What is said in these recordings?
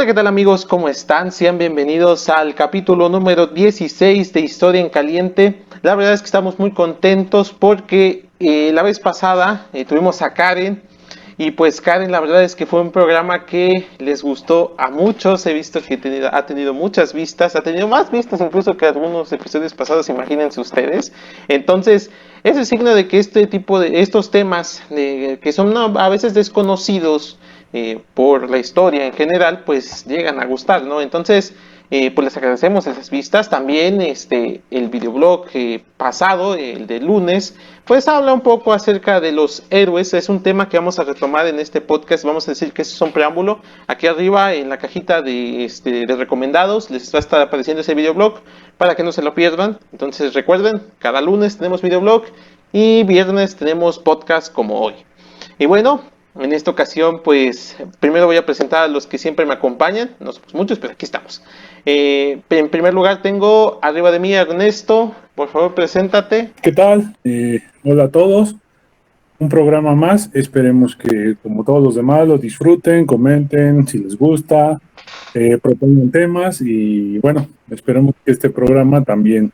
Hola, ¿qué tal amigos? ¿Cómo están? Sean bienvenidos al capítulo número 16 de Historia en Caliente. La verdad es que estamos muy contentos porque la vez pasada tuvimos a Karen y pues Karen, la verdad es que fue un programa que les gustó a muchos. He visto que ha tenido muchas vistas, ha tenido más vistas incluso que algunos episodios pasados, imagínense ustedes. Entonces, es el signo de que este tipo de estos temas que son a veces desconocidos por la historia en general, pues llegan a gustar, ¿no? Entonces, pues les agradecemos esas vistas. También el videoblog pasado, el de lunes, pues habla un poco acerca de los héroes. Es un tema que vamos a retomar en este podcast. Vamos a decir que eso es un preámbulo. Aquí arriba en la cajita de recomendados les va a estar apareciendo ese videoblog para que no se lo pierdan. Entonces recuerden, cada lunes tenemos videoblog y viernes tenemos podcast como hoy. Y bueno, en esta ocasión, pues primero voy a presentar a los que siempre me acompañan, no somos muchos, pero aquí estamos. En primer lugar tengo arriba de mí a Ernesto, por favor preséntate. ¿Qué tal? Hola a todos. Un programa más. Esperemos que, como todos los demás, lo disfruten, comenten si les gusta, propongan temas y bueno, esperemos que este programa también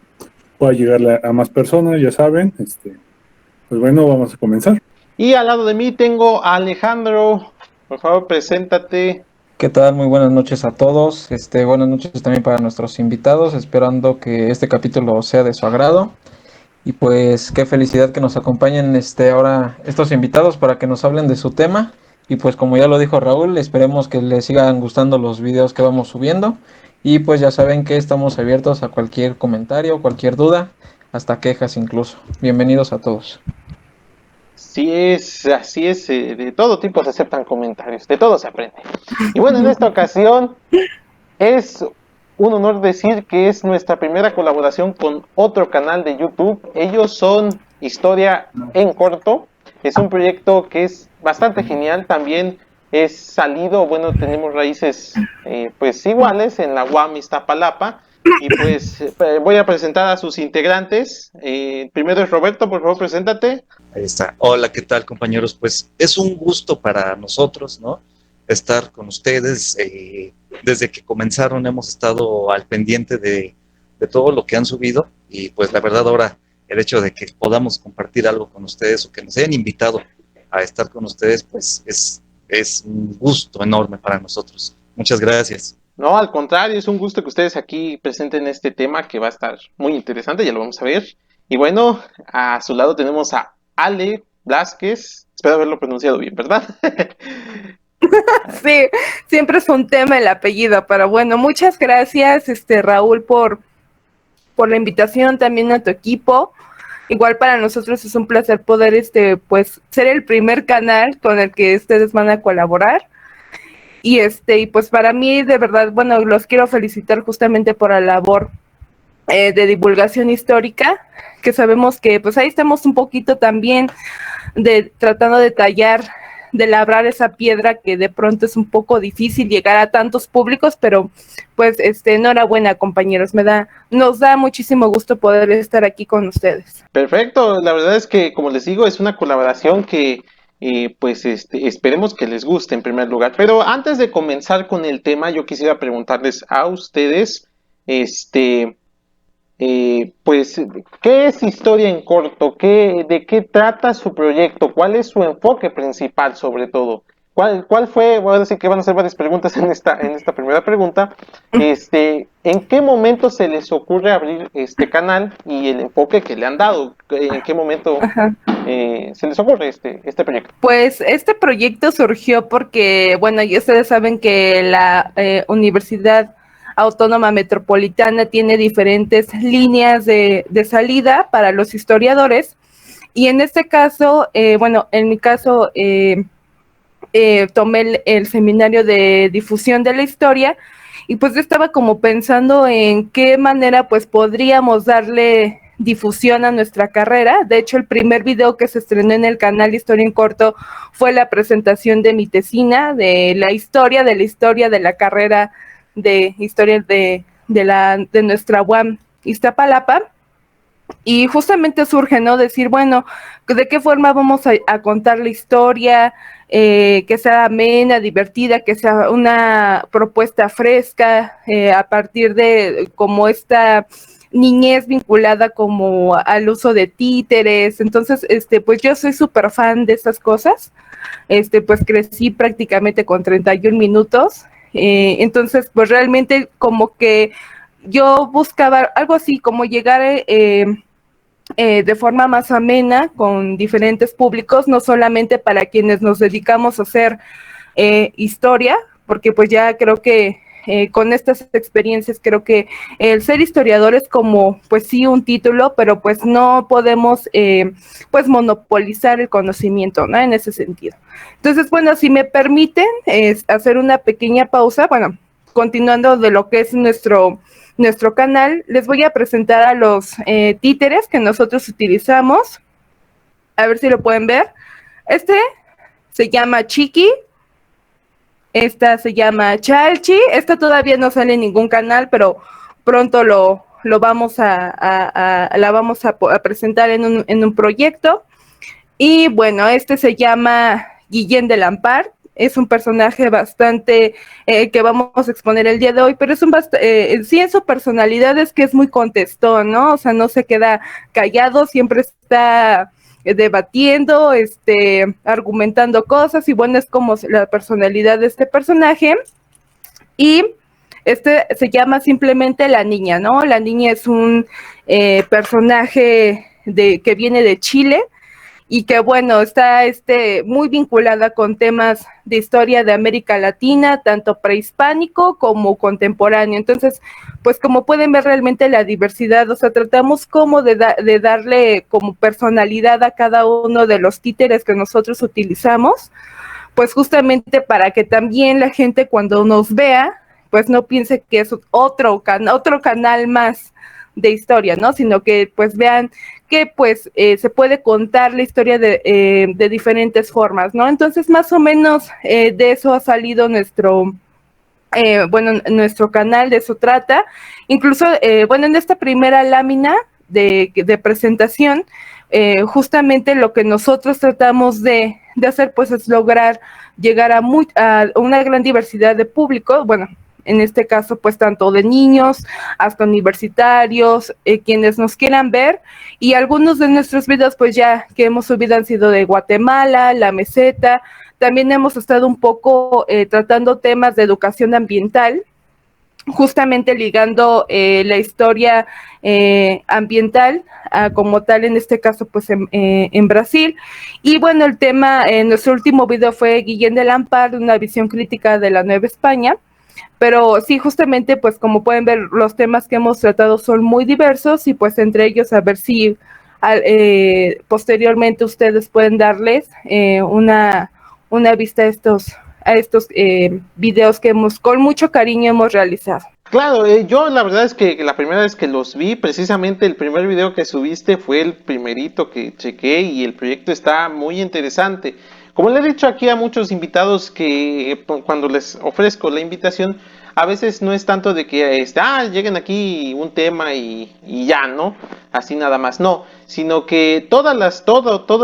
pueda llegar a más personas, ya saben. Pues bueno, vamos a comenzar. Y al lado de mí tengo a Alejandro, por favor preséntate. ¿Qué tal? Muy buenas noches a todos. Buenas noches también para nuestros invitados, esperando que este capítulo sea de su agrado. Y pues qué felicidad que nos acompañen ahora estos invitados para que nos hablen de su tema. Y pues como ya lo dijo Raúl, esperemos que les sigan gustando los videos que vamos subiendo. Y pues ya saben que estamos abiertos a cualquier comentario, cualquier duda, hasta quejas incluso. Bienvenidos a todos. Así es, de todo tipo se aceptan comentarios, de todo se aprende. Y bueno, en esta ocasión es un honor decir que es nuestra primera colaboración con otro canal de YouTube. Ellos son Historia en Corto. Es un proyecto que es bastante genial. También es salido, bueno, tenemos raíces pues iguales en la UAM Iztapalapa. Y pues voy a presentar a sus integrantes. Primero es Roberto, por favor, preséntate. Ahí está. Hola, ¿qué tal, compañeros? Pues es un gusto para nosotros, ¿no? Estar con ustedes. Desde que comenzaron hemos estado al pendiente de todo lo que han subido y pues la verdad ahora el hecho de que podamos compartir algo con ustedes o que nos hayan invitado a estar con ustedes, pues es un gusto enorme para nosotros. Muchas gracias. No, al contrario, es un gusto que ustedes aquí presenten este tema que va a estar muy interesante, ya lo vamos a ver. Y bueno, a su lado tenemos a Ale Blázquez, espero haberlo pronunciado bien, ¿verdad? Sí, siempre es un tema el apellido, pero bueno, muchas gracias, Raúl, por la invitación, también a tu equipo. Igual para nosotros es un placer poder, pues, ser el primer canal con el que ustedes van a colaborar. Y y pues para mí, de verdad, bueno, los quiero felicitar justamente por la labor de divulgación histórica, que sabemos que pues ahí estamos un poquito también tratando de tallar, de labrar esa piedra que de pronto es un poco difícil llegar a tantos públicos, pero pues enhorabuena, compañeros, nos da muchísimo gusto poder estar aquí con ustedes. Perfecto, la verdad es que como les digo es una colaboración que pues esperemos que les guste en primer lugar. Pero antes de comenzar con el tema, yo quisiera preguntarles a ustedes, pues, ¿qué es Historia en Corto? ¿De qué trata su proyecto? ¿Cuál es su enfoque principal sobre todo? ¿Cuál fue? Voy a decir que van a hacer varias preguntas en esta primera pregunta. ¿En qué momento se les ocurre abrir este canal y el enfoque que le han dado? ¿En qué momento se les ocurre este proyecto? Pues este proyecto surgió porque, bueno, y ustedes saben que la Universidad Autónoma Metropolitana tiene diferentes líneas de salida para los historiadores, y en este caso, bueno, en mi caso tomé el seminario de difusión de la historia, y pues yo estaba como pensando en qué manera pues podríamos darle difusión a nuestra carrera. De hecho, el primer video que se estrenó en el canal Historia en Corto fue la presentación de mi tesina, de la historia de la carrera de historia de nuestra UAM Iztapalapa. Y justamente surge, ¿no? Decir, bueno, ¿de qué forma vamos a contar la historia? Que sea amena, divertida, que sea una propuesta fresca, a partir de como esta niñez vinculada como al uso de títeres. Entonces, pues yo soy súper fan de estas cosas. Pues crecí prácticamente con 31 minutos. Entonces, pues realmente como que yo buscaba algo así, como llegar de forma más amena con diferentes públicos, no solamente para quienes nos dedicamos a hacer historia, porque pues ya creo que con estas experiencias creo que el ser historiador es como pues sí un título, pero pues no podemos pues monopolizar el conocimiento, ¿no? En ese sentido. Entonces, bueno, si me permiten hacer una pequeña pausa, bueno, continuando de lo que es nuestro canal, les voy a presentar a los títeres que nosotros utilizamos. A ver si lo pueden ver. Este se llama Chiqui. Esta se llama Chalchi. Esta todavía no sale en ningún canal, pero pronto lo vamos la vamos a presentar en un proyecto. Y bueno, este se llama Guillén de Lampard. Es un personaje bastante que vamos a exponer el día de hoy, pero es sí, en su personalidad es que es muy contestón, ¿no? O sea, no se queda callado, siempre está debatiendo, argumentando cosas, y bueno, es como la personalidad de este personaje. Y se llama simplemente La Niña, ¿no? La Niña es un personaje que viene de Chile, y que bueno, está muy vinculada con temas de historia de América Latina, tanto prehispánico como contemporáneo. Entonces, pues como pueden ver realmente la diversidad, o sea, tratamos como de darle como personalidad a cada uno de los títeres que nosotros utilizamos, pues justamente para que también la gente cuando nos vea, pues no piense que es otro canal más de historia, ¿no? Sino que pues vean que pues se puede contar la historia de diferentes formas, ¿no? Entonces más o menos de eso ha salido nuestro canal, de eso trata. Incluso, bueno, en esta primera lámina de presentación, justamente lo que nosotros tratamos de hacer pues es lograr llegar a una gran diversidad de público, bueno, en este caso pues tanto de niños hasta universitarios, quienes nos quieran ver, y algunos de nuestros videos pues ya que hemos subido han sido de Guatemala, la meseta. También hemos estado un poco tratando temas de educación ambiental, justamente ligando la historia ambiental como tal, en este caso pues en Brasil. Y bueno, el tema, nuestro último video fue Guillén de Lampard, una visión crítica de la Nueva España. Pero sí, justamente, pues como pueden ver, los temas que hemos tratado son muy diversos, y pues entre ellos a ver si posteriormente ustedes pueden darles una vista a estos videos que con mucho cariño hemos realizado. Claro, yo la verdad es que la primera vez que los vi, precisamente el primer video que subiste fue el primerito que chequé, y el proyecto está muy interesante. Como le he dicho aquí a muchos invitados que cuando les ofrezco la invitación, a veces no es tanto de que lleguen aquí un tema y ya, ¿no? Así nada más, no, sino que todos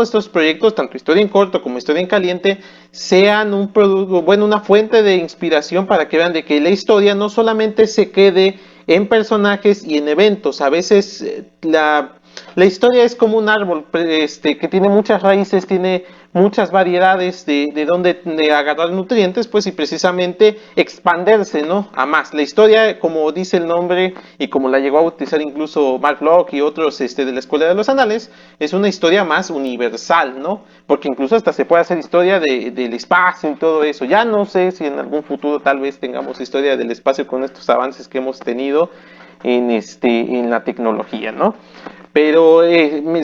estos proyectos, tanto historia en corto como historia en caliente, sean un producto, bueno, una fuente de inspiración para que vean de que la historia no solamente se quede en personajes y en eventos. A veces la historia es como un árbol que tiene muchas raíces, tiene muchas variedades de donde agarrar nutrientes, pues, y precisamente expandirse, ¿no? A más. La historia, como dice el nombre y como la llegó a utilizar incluso Mark Locke y otros de la Escuela de los Anales, es una historia más universal, ¿no? Porque incluso hasta se puede hacer historia del espacio y todo eso. Ya no sé si en algún futuro tal vez tengamos historia del espacio con estos avances que hemos tenido en la tecnología, ¿no? Pero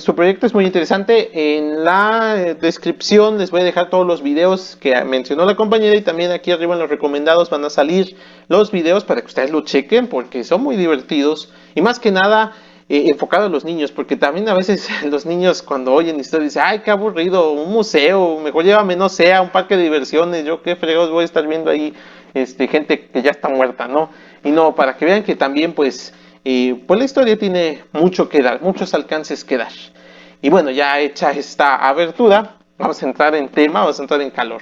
su proyecto es muy interesante. En la descripción les voy a dejar todos los videos que mencionó la compañera, y también aquí arriba en los recomendados van a salir los videos para que ustedes lo chequen, porque son muy divertidos y más que nada enfocado a los niños, porque también a veces los niños cuando oyen historias dicen, ay, qué aburrido, un museo, mejor llévame, no sé, a un parque de diversiones, yo qué fregados voy a estar viendo ahí gente que ya está muerta, ¿no? Y no, para que vean que también pues pues la historia tiene mucho que dar, muchos alcances que dar. Y bueno, ya hecha esta abertura, vamos a entrar en tema, vamos a entrar en calor.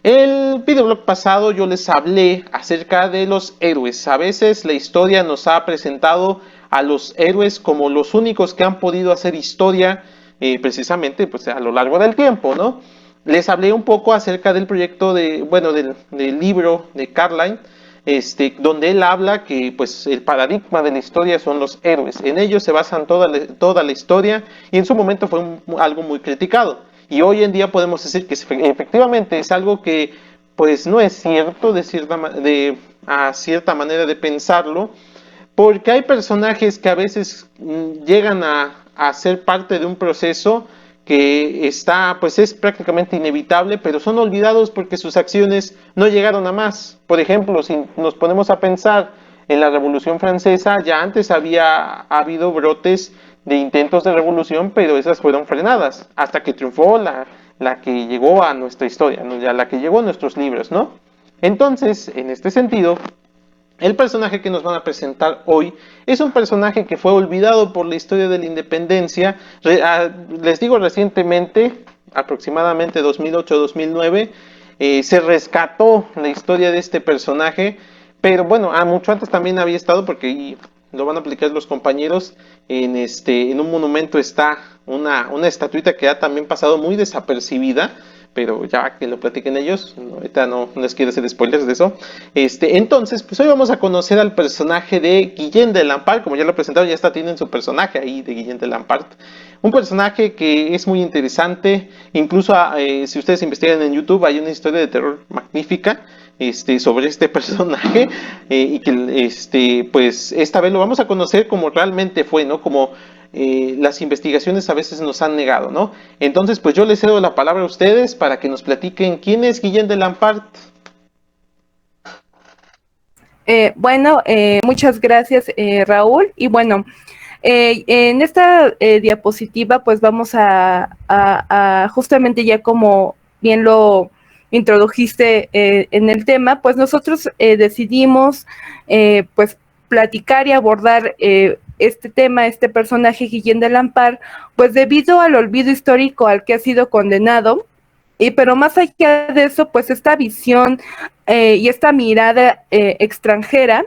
El videoblog pasado yo les hablé acerca de los héroes. A veces la historia nos ha presentado a los héroes como los únicos que han podido hacer historia precisamente pues, a lo largo del tiempo, ¿no? Les hablé un poco acerca del proyecto del libro de Carlyle, donde él habla que pues, el paradigma de la historia son los héroes. En ellos se basan toda la historia y en su momento fue algo muy criticado. Y hoy en día podemos decir que efectivamente es algo que pues no es cierto a cierta manera de pensarlo, porque hay personajes que a veces llegan a ser parte de un proceso que pues es prácticamente inevitable, pero son olvidados porque sus acciones no llegaron a más. Por ejemplo, si nos ponemos a pensar en la Revolución Francesa, ya antes había habido brotes de intentos de revolución, pero esas fueron frenadas hasta que triunfó la que llegó a nuestra historia, ¿no? Ya la que llegó a nuestros libros, ¿no? Entonces, en este sentido, el personaje que nos van a presentar hoy es un personaje que fue olvidado por la historia de la independencia. Les digo recientemente, aproximadamente 2008-2009, se rescató la historia de este personaje, pero bueno, mucho antes también había estado porque lo van a aplicar los compañeros. En un monumento está una estatuita que ha también pasado muy desapercibida, pero ya que lo platiquen ellos, ahorita no les quiero hacer spoilers de eso. Entonces, pues hoy vamos a conocer al personaje de Guillén de Lampart, como ya lo presentaron, tienen su personaje ahí de Guillén de Lampart. Un personaje que es muy interesante, incluso si ustedes investigan en YouTube, hay una historia de terror magnífica sobre este personaje, y que pues esta vez lo vamos a conocer como realmente fue, ¿no? Como las investigaciones a veces nos han negado, ¿no? Entonces, pues yo les cedo la palabra a ustedes para que nos platiquen quién es Guillén de Lampart. Muchas gracias, Raúl. Y bueno, en esta diapositiva, pues vamos a justamente ya como bien lo introdujiste en el tema, pues nosotros decidimos pues platicar y abordar este tema, este personaje Guillén de Lampart, pues debido al olvido histórico al que ha sido condenado. Pero más allá de eso, pues esta visión y esta mirada extranjera,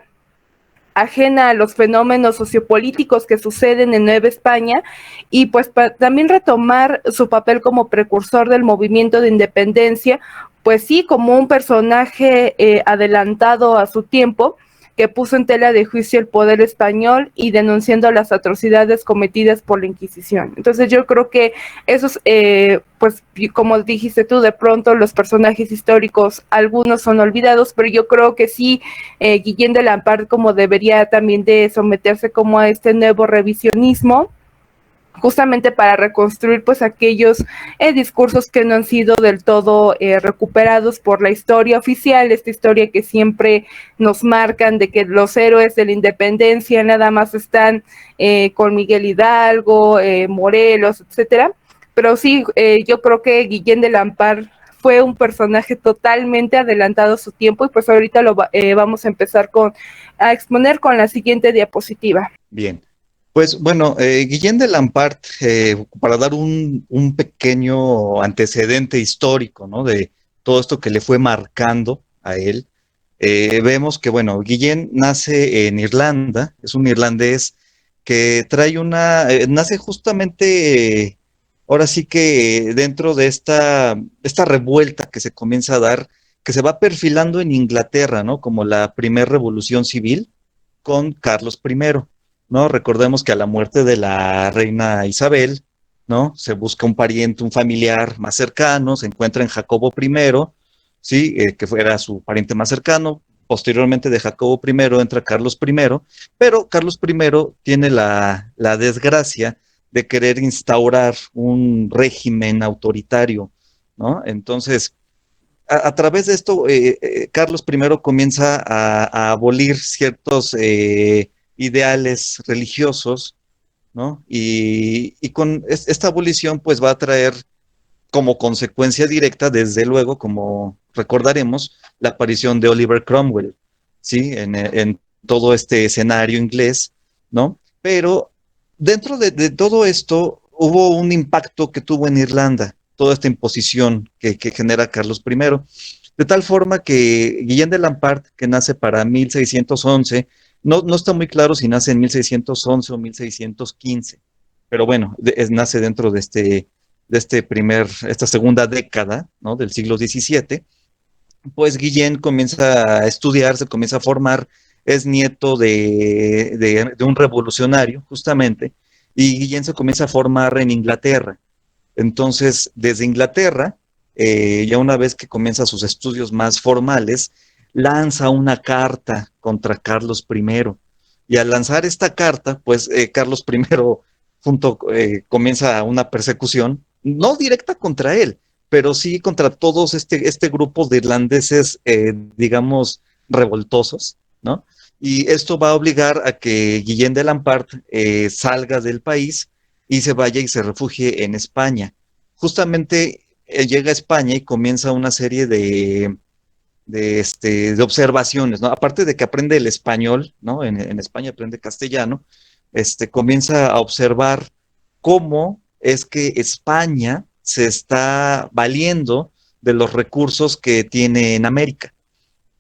ajena a los fenómenos sociopolíticos que suceden en Nueva España, y pues también retomar su papel como precursor del movimiento de independencia, pues sí, como un personaje adelantado a su tiempo, que puso en tela de juicio el poder español y denunciando las atrocidades cometidas por la Inquisición. Entonces yo creo que esos, pues como dijiste tú, de pronto los personajes históricos, algunos son olvidados, pero yo creo que sí, Guillén de Lampart como debería también de someterse como a este nuevo revisionismo, justamente para reconstruir pues aquellos discursos que no han sido del todo recuperados por la historia oficial, esta historia que siempre nos marcan de que los héroes de la independencia nada más están con Miguel Hidalgo, Morelos, etcétera. Pero sí, yo creo que Guillén de Lampart fue un personaje totalmente adelantado a su tiempo, y pues ahorita vamos a empezar a exponer con la siguiente diapositiva. Bien. Pues bueno, Guillén de Lampart, para dar un pequeño antecedente histórico, ¿no? De todo esto que le fue marcando a él, vemos que, bueno, Guillén nace en Irlanda, es un irlandés que trae nace justamente, ahora sí que dentro de esta revuelta que se comienza a dar, que se va perfilando en Inglaterra, ¿no? Como la primera revolución civil con Carlos I. ¿No? Recordemos que a la muerte de la reina Isabel, ¿no? Se busca un pariente, un familiar más cercano, se encuentra en Jacobo I, ¿sí? Que fuera su pariente más cercano. Posteriormente de Jacobo I entra Carlos I, pero Carlos I tiene la desgracia de querer instaurar un régimen autoritario, ¿no? Entonces, a través de esto, Carlos I comienza a abolir ciertos ideales religiosos, ¿no? Y con esta abolición, pues va a traer como consecuencia directa, desde luego, como recordaremos, la aparición de Oliver Cromwell, ¿sí? En todo este escenario inglés, ¿no? Pero dentro de todo esto hubo un impacto que tuvo en Irlanda, toda esta imposición que genera Carlos I, de tal forma que Guillén de Lampart, que nace para 1611, no está muy claro si nace en 1611 o 1615, pero bueno, nace dentro de esta segunda década, ¿no? Del siglo XVII. Pues Guillén comienza a estudiar, se comienza a formar, es nieto de un revolucionario, justamente, y Guillén se comienza a formar en Inglaterra. Entonces, desde Inglaterra, ya una vez que comienza sus estudios más formales, lanza una carta contra Carlos I. Y al lanzar esta carta, pues Carlos I comienza una persecución, no directa contra él, pero sí contra todos este grupo de irlandeses, digamos, revoltosos, ¿no? Y esto va a obligar a que Guillén de Lampart salga del país y se vaya y se refugie en España. Justamente llega a España y comienza una serie de observaciones, ¿no? Aparte de que aprende el español, ¿no? En España aprende castellano, comienza a observar cómo es que España se está valiendo de los recursos que tiene en América.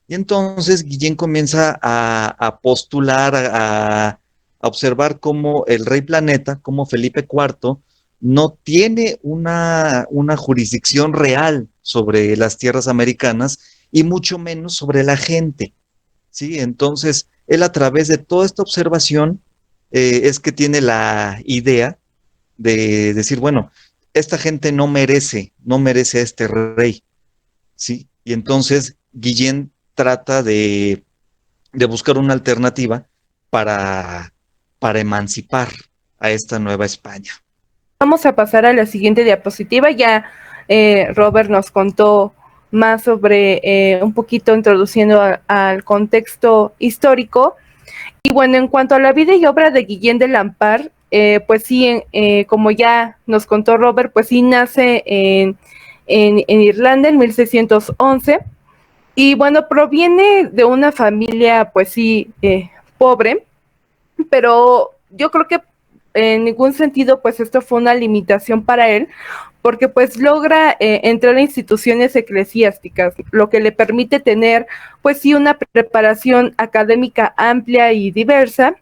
Y entonces Guillén comienza a postular, a observar cómo el rey planeta, como Felipe IV, no tiene una jurisdicción real sobre las tierras americanas y mucho menos sobre la gente, ¿sí? Entonces, él a través de toda esta observación es que tiene la idea de decir, bueno, esta gente no merece a este rey, ¿sí? Y entonces Guillén trata de buscar una alternativa para, para emancipar a esta nueva España. Vamos a pasar a la siguiente diapositiva. Ya Robert nos contó más sobre un poquito introduciendo al contexto histórico. Y bueno, en cuanto a la vida y obra de Guillén de Lampart, pues sí, como ya nos contó Robert, pues sí nace en Irlanda en 1611. Y bueno, proviene de una familia, pues sí, pobre, pero yo creo que en ningún sentido, pues esto fue una limitación para él, porque pues logra entrar a instituciones eclesiásticas, lo que le permite tener, pues sí, una preparación académica amplia y diversa,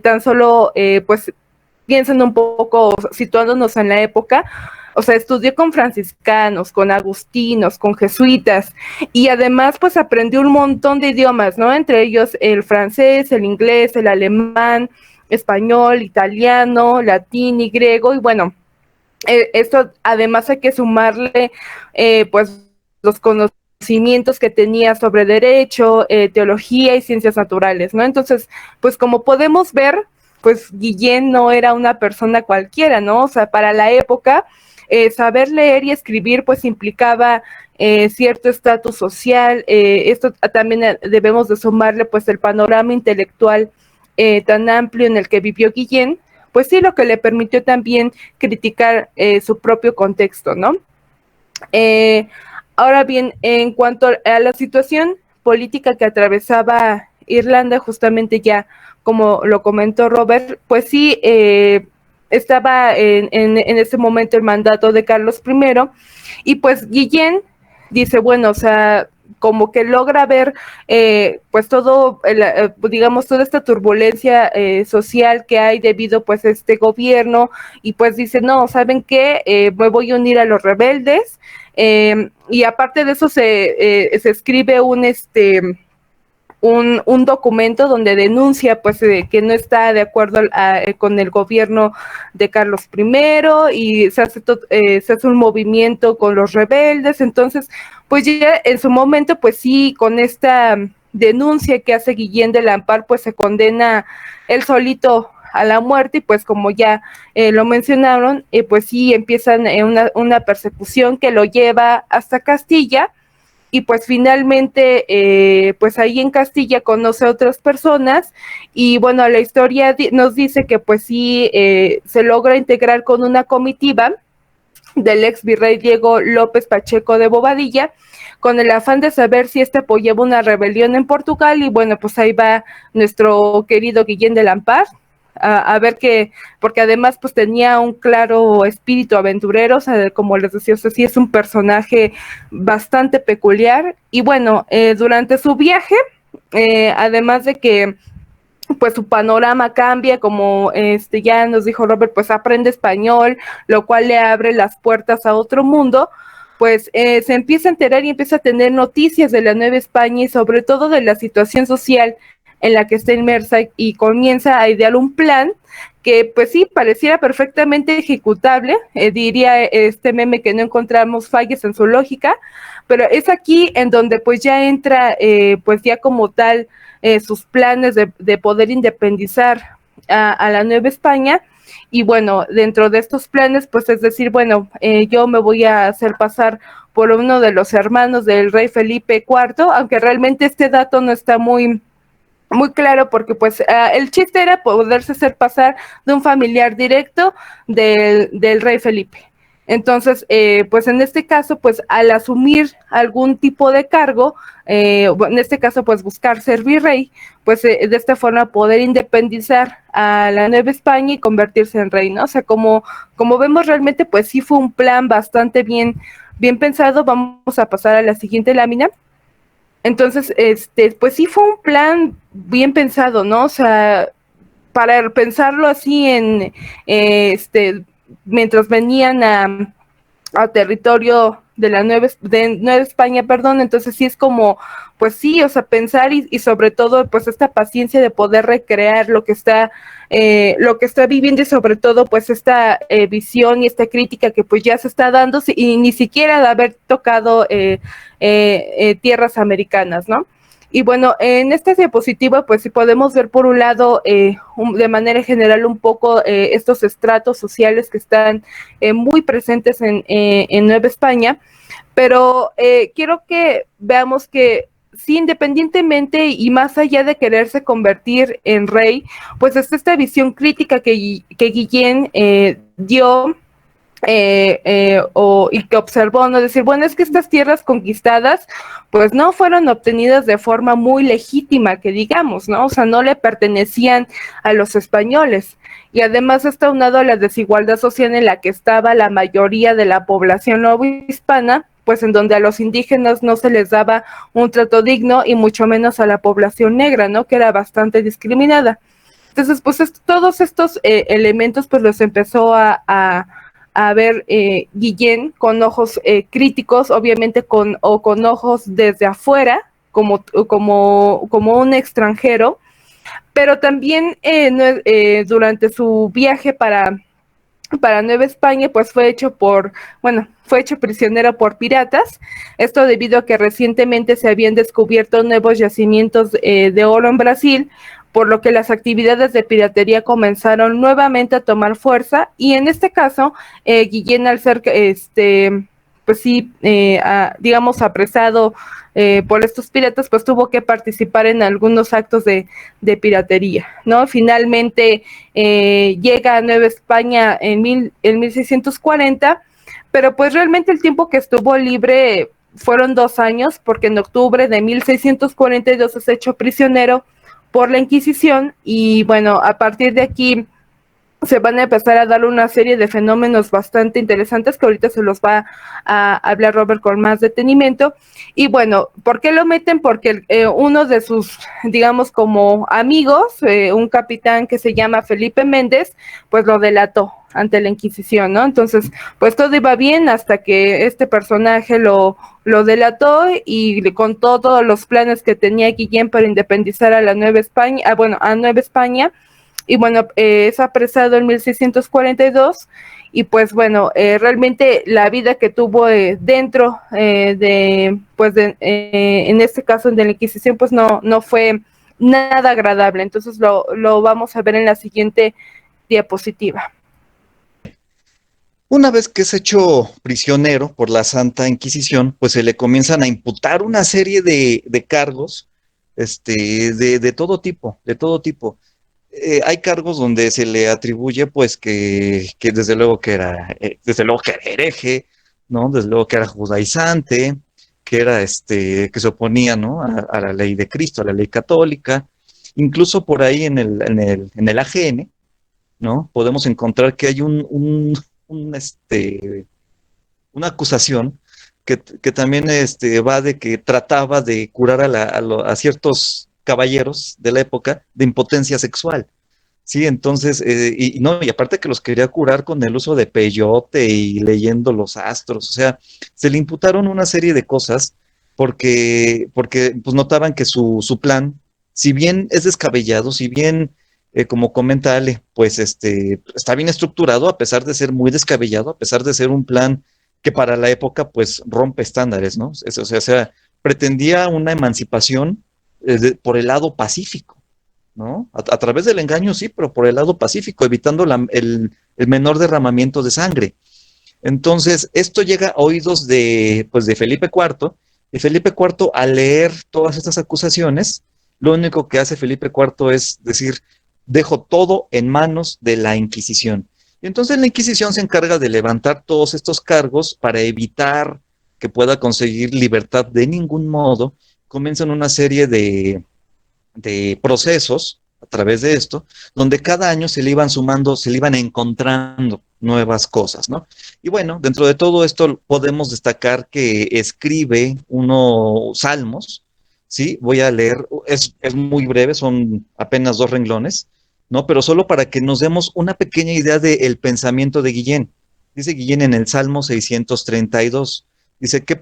tan solo, pues, piensen un poco, situándonos en la época. O sea, estudió con franciscanos, con agustinos, con jesuitas, y además pues aprendió un montón de idiomas, ¿no? Entre ellos el francés, el inglés, el alemán, español, italiano, latín y griego. Y bueno, esto además hay que sumarle pues los conocimientos que tenía sobre derecho, teología y ciencias naturales, ¿no? Entonces, pues como podemos ver, pues Guillén no era una persona cualquiera, ¿no? O sea, para la época, saber leer y escribir pues implicaba cierto estatus social. Esto también debemos de sumarle pues el panorama intelectual tan amplio en el que vivió Guillén, pues sí, lo que le permitió también criticar su propio contexto, ¿no? Ahora bien, en cuanto a la situación política que atravesaba Irlanda, justamente ya como lo comentó Robert, pues sí, estaba en ese momento el mandato de Carlos I, y pues Guillén dice, bueno, o sea, como que logra ver pues todo, digamos, toda esta turbulencia social que hay debido pues a este gobierno, y pues dice, no, ¿saben qué? Me voy a unir a los rebeldes, y aparte de eso se escribe un documento donde denuncia pues que no está de acuerdo con el gobierno de Carlos I, y se hace un movimiento con los rebeldes. Entonces pues ya en su momento pues sí, con esta denuncia que hace Guillén de Lampart, pues se condena él solito a la muerte, y pues como ya lo mencionaron, pues sí empiezan una persecución que lo lleva hasta Castilla. Y pues finalmente, pues ahí en Castilla conoce a otras personas, y bueno, la historia nos dice que pues sí se logra integrar con una comitiva del ex virrey Diego López Pacheco de Bobadilla, con el afán de saber si este apoyaba una rebelión en Portugal. Y bueno, pues ahí va nuestro querido Guillén de Lampart, a ver que, porque además pues tenía un claro espíritu aventurero, o sea, como les decía, o sea, sí es un personaje bastante peculiar. Y bueno, durante su viaje, además de que pues su panorama cambia, como ya nos dijo Robert, pues aprende español, lo cual le abre las puertas a otro mundo, pues se empieza a enterar y empieza a tener noticias de la Nueva España y sobre todo de la situación social en la que está inmersa, y comienza a idear un plan que pues sí, pareciera perfectamente ejecutable, diría este meme que no encontramos fallas en su lógica, pero es aquí en donde pues ya entra pues ya como tal sus planes de poder independizar a la Nueva España. Y bueno, dentro de estos planes, pues es decir, bueno, yo me voy a hacer pasar por uno de los hermanos del rey Felipe IV, aunque realmente este dato no está muy claro, porque pues el chiste era poderse hacer pasar de un familiar directo del rey Felipe. Entonces, pues en este caso, pues al asumir algún tipo de cargo, en este caso, pues buscar ser virrey, pues de esta forma poder independizar a la Nueva España y convertirse en rey, ¿no? O sea, como vemos realmente, pues sí fue un plan bastante bien pensado. Vamos a pasar a la siguiente lámina. Entonces, pues sí fue un plan bien pensado, ¿no? O sea, para pensarlo así mientras venían a territorio de la Nueva España, perdón, entonces sí es como, pues sí, o sea, pensar y sobre todo, pues esta paciencia de poder recrear lo que está viviendo, y sobre todo, pues esta visión y esta crítica que pues ya se está dando, y ni siquiera de haber tocado tierras americanas, ¿no? Y bueno, en esta diapositiva, pues sí podemos ver por un lado, de manera general, un poco estos estratos sociales que están muy presentes en Nueva España, pero quiero que veamos que sí, independientemente y más allá de quererse convertir en rey, pues es esta visión crítica que Guillén dio, y que observó, ¿no? Decir, bueno, es que estas tierras conquistadas, pues no fueron obtenidas de forma muy legítima, que digamos, ¿no? O sea, no le pertenecían a los españoles. Y además está unado a la desigualdad social en la que estaba la mayoría de la población novohispana, pues en donde a los indígenas no se les daba un trato digno, y mucho menos a la población negra, ¿no? Que era bastante discriminada. Entonces, pues todos estos elementos, pues los empezó a ver Guillén con ojos críticos, obviamente con ojos desde afuera, como un extranjero, pero también durante su viaje para Nueva España, pues fue hecho prisionero por piratas, esto debido a que recientemente se habían descubierto nuevos yacimientos de oro en Brasil, por lo que las actividades de piratería comenzaron nuevamente a tomar fuerza, y en este caso, Guillén, al ser, pues sí, digamos, apresado por estos piratas, pues tuvo que participar en algunos actos de piratería, ¿no? Finalmente llega a Nueva España en 1640, pero pues realmente el tiempo que estuvo libre fueron 2 años, porque en octubre de 1642 es hecho prisionero por la Inquisición, y bueno, a partir de aquí se van a empezar a dar una serie de fenómenos bastante interesantes que ahorita se los va a hablar Robert con más detenimiento. Y bueno, ¿por qué lo meten? Porque uno de sus, digamos, como amigos, un capitán que se llama Felipe Méndez, pues lo delató ante la Inquisición, ¿no? Entonces, pues todo iba bien hasta que este personaje lo delató y le contó todos los planes que tenía Guillén para independizar a la Nueva España, a Nueva España. Y bueno, es apresado en 1642, y pues bueno, realmente la vida que tuvo dentro en este caso de la Inquisición, pues no fue nada agradable. Entonces lo vamos a ver en la siguiente diapositiva. Una vez que es hecho prisionero por la Santa Inquisición, pues se le comienzan a imputar una serie de cargos, de todo tipo, de todo tipo. Hay cargos donde se le atribuye, pues, que desde luego que era hereje, ¿no? Desde luego que era judaizante, que era, que se oponía, ¿no? A la ley de Cristo, a la ley católica. Incluso por ahí en el AGN, ¿no? Podemos encontrar que hay una acusación que también va de que trataba de curar a ciertos caballeros de la época de impotencia sexual. Sí, entonces, no, y aparte que los quería curar con el uso de peyote y leyendo los astros, o sea, se le imputaron una serie de cosas porque pues notaban que su plan, si bien es descabellado, si bien, como comenta Ale, pues está bien estructurado, a pesar de ser muy descabellado, a pesar de ser un plan que para la época pues rompe estándares, ¿no? O sea, pretendía una emancipación por el lado pacífico, ¿no? A través del engaño, sí, pero por el lado pacífico, evitando el menor derramamiento de sangre. Entonces, esto llega a oídos pues, de Felipe IV, y Felipe IV, al leer todas estas acusaciones, lo único que hace Felipe IV es decir, dejo todo en manos de la Inquisición. Y entonces la Inquisición se encarga de levantar todos estos cargos para evitar que pueda conseguir libertad de ningún modo. Comienzan una serie de procesos a través de esto, donde cada año se le iban sumando, se le iban encontrando nuevas cosas, ¿no? Y bueno, dentro de todo esto podemos destacar que escribe unos salmos, ¿sí? Voy a leer, es muy breve, son apenas 2 renglones, ¿no? Pero solo para que nos demos una pequeña idea del pensamiento de Guillén. Dice Guillén en el Salmo 632, dice, ¿qué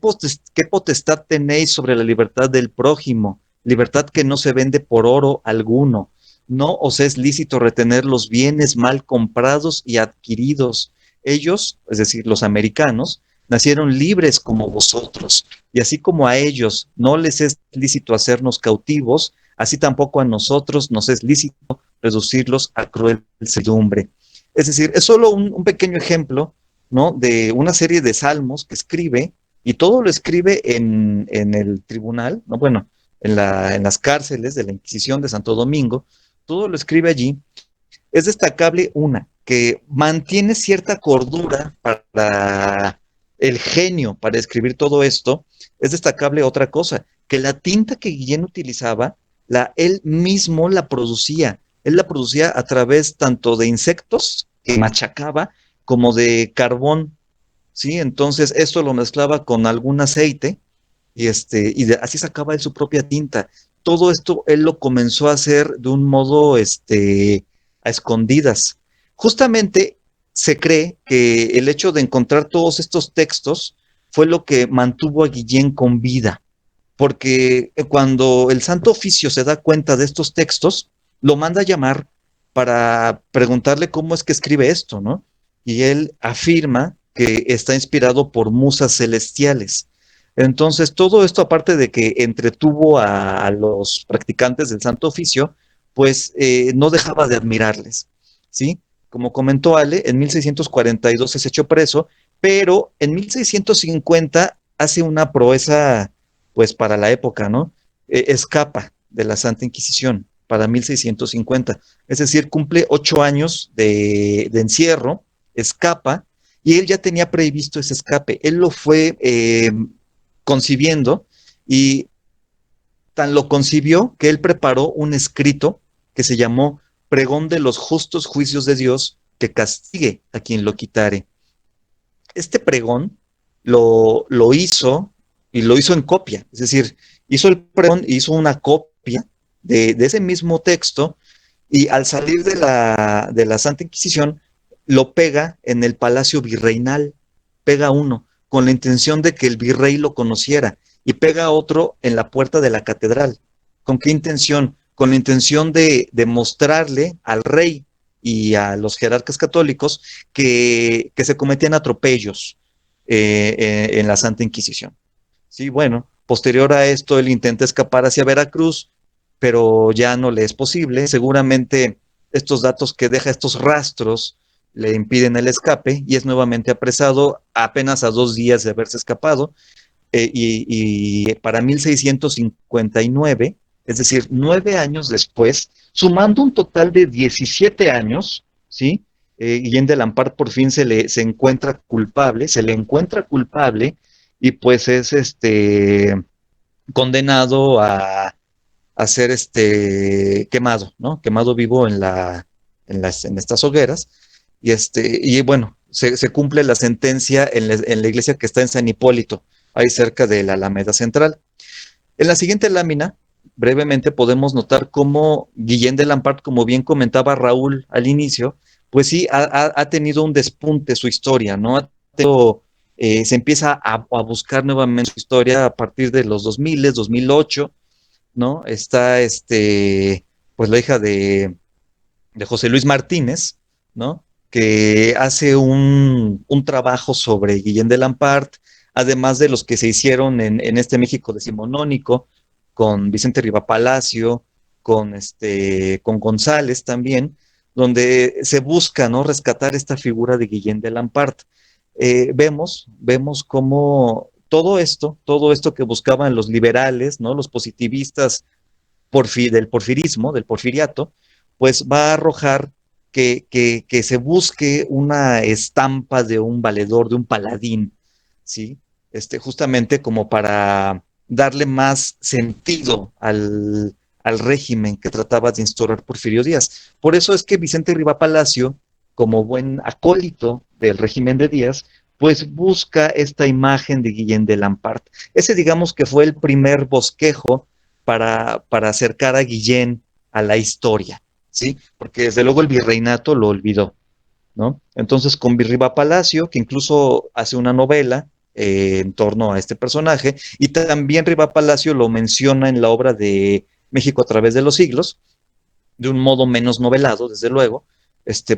potestad tenéis sobre la libertad del prójimo? Libertad que no se vende por oro alguno. No os es lícito retener los bienes mal comprados y adquiridos. Ellos, es decir, los americanos, nacieron libres como vosotros, y así como a ellos no les es lícito hacernos cautivos, así tampoco a nosotros nos es lícito reducirlos a cruel servidumbre. Es decir, es solo un pequeño ejemplo, ¿no? De una serie de salmos que escribe, y todo lo escribe en el tribunal, ¿no? Bueno, en las cárceles de la Inquisición de Santo Domingo, todo lo escribe allí. Es destacable que mantiene cierta cordura para el genio para escribir todo esto. Es destacable otra cosa, que la tinta que Guillén utilizaba, él mismo la producía. Él la producía a través tanto de insectos que machacaba como de carbón, ¿sí? Entonces esto lo mezclaba con algún aceite así sacaba él su propia tinta. Todo esto él lo comenzó a hacer de un modo a escondidas. Justamente se cree que el hecho de encontrar todos estos textos fue lo que mantuvo a Guillén con vida, porque cuando el Santo Oficio se da cuenta de estos textos, lo manda a llamar para preguntarle cómo es que escribe esto, ¿no? Y él afirma que está inspirado por musas celestiales. Entonces, todo esto, aparte de que entretuvo a los practicantes del Santo Oficio, pues no dejaba de admirarles, ¿sí? Como comentó Ale, en 1642 es hecho preso, pero en 1650 hace una proeza, pues para la época, ¿no? Escapa de la Santa Inquisición para 1650, es decir, cumple 8 años de encierro, escapa, y él ya tenía previsto ese escape, él lo fue concibiendo, y tan lo concibió que él preparó un escrito que se llamó Pregón de los justos juicios de Dios, que castigue a quien lo quitare. Este pregón lo hizo, y lo hizo en copia, es decir, hizo el pregón, hizo una copia de ese mismo texto, y al salir de la Santa Inquisición, lo pega en el Palacio Virreinal, pega uno, con la intención de que el virrey lo conociera, y pega otro en la puerta de la catedral. ¿Con qué intención? Con la intención de mostrarle al rey y a los jerarcas católicos que se cometían atropellos en la Santa Inquisición. Sí, bueno, posterior a esto él intenta escapar hacia Veracruz, pero ya no le es posible. Seguramente estos datos que deja, estos rastros, le impiden el escape, y es nuevamente apresado apenas a 2 días de haberse escapado, y para 1659, es decir, 9 años después, sumando un total de 17 años, ¿sí? Guillén de Lampart por fin se le encuentra culpable, y pues es condenado a ser quemado, ¿no? Quemado vivo en estas hogueras, y bueno, se cumple la sentencia en la iglesia que está en San Hipólito, ahí cerca de la Alameda Central. En la siguiente lámina, brevemente podemos notar cómo Guillén de Lampart, como bien comentaba Raúl al inicio, pues sí, ha tenido un despunte su historia, ¿no? Se empieza a buscar nuevamente su historia a partir de los 2000, 2008, ¿no? Está pues la hija de José Luis Martínez, ¿no? Que hace un trabajo sobre Guillén de Lampart, además de los que se hicieron en este México decimonónico, con Vicente Riva Palacio, con González también, donde se busca, ¿no?, rescatar esta figura de Guillén de Lampart. Vemos cómo todo esto que buscaban los liberales, ¿no?, los positivistas del porfirismo, del porfiriato, pues va a arrojar que se busque una estampa de un valedor, de un paladín, ¿sí? Justamente como para darle más sentido al régimen que trataba de instaurar Porfirio Díaz. Por eso es que Vicente Riva Palacio, como buen acólito del régimen de Díaz, pues busca esta imagen de Guillén de Lampart. Ese, digamos, que fue el primer bosquejo para acercar a Guillén a la historia, ¿sí? Porque desde luego el virreinato lo olvidó, ¿no? Entonces con Riva Palacio, que incluso hace una novela en torno a este personaje, y también Riva Palacio lo menciona en la obra de México a través de los siglos, de un modo menos novelado, desde luego,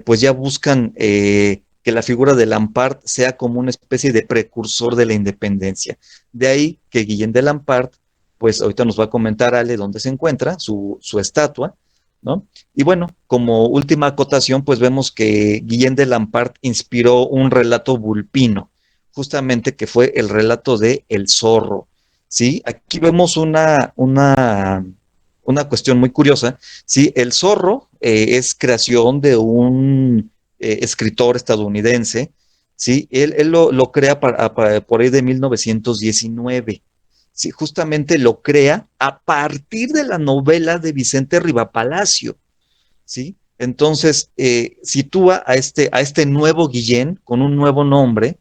pues ya buscan que la figura de Lampart sea como una especie de precursor de la independencia. De ahí que Guillén de Lampart, pues ahorita nos va a comentar Ale dónde se encuentra, su estatua, ¿no? Y bueno, como última acotación, pues vemos que Guillén de Lampart inspiró un relato vulpino, justamente que fue el relato de El Zorro, ¿sí? Aquí vemos una cuestión muy curiosa, ¿sí? El Zorro es creación de un escritor estadounidense, ¿sí? Él lo crea por ahí de 1919, ¿sí? Justamente lo crea a partir de la novela de Vicente Riva Palacio, ¿sí? Entonces, sitúa a este nuevo Guillén con un nuevo nombre,